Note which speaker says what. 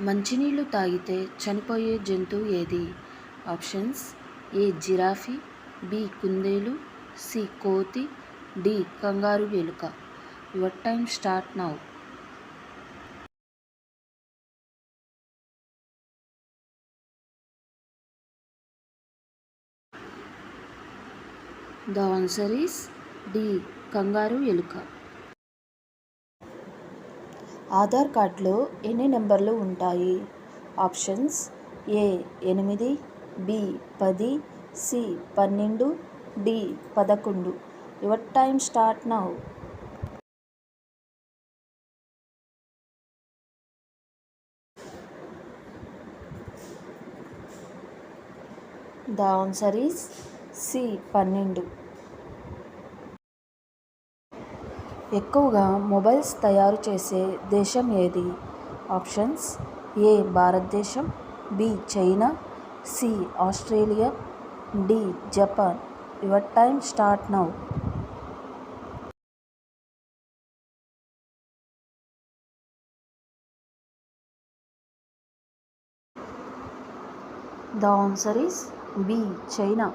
Speaker 1: మంచినీళ్ళు తాగితే చనిపోయే జంతువు ఏది? ఆప్షన్స్: ఏ జిరాఫీ, బి కుందేలు, సి కోతి, డి కంగారు ఎలుక. Your time start now. The answer is D kangaroo ఎలుక. ఆధార్ కార్డులో ఎన్ని నెంబర్లు ఉంటాయి? Options: A 8, B 10, C 12, D 11. Your time start now. The answer is C 12. ఎక్కువగా మొబైల్స్ తయారు చేసే దేశం ఏది? ఆప్షన్స్: ఏ భారతదేశం, B China, C Australia, D Japan. Your time start now. The answer is B China.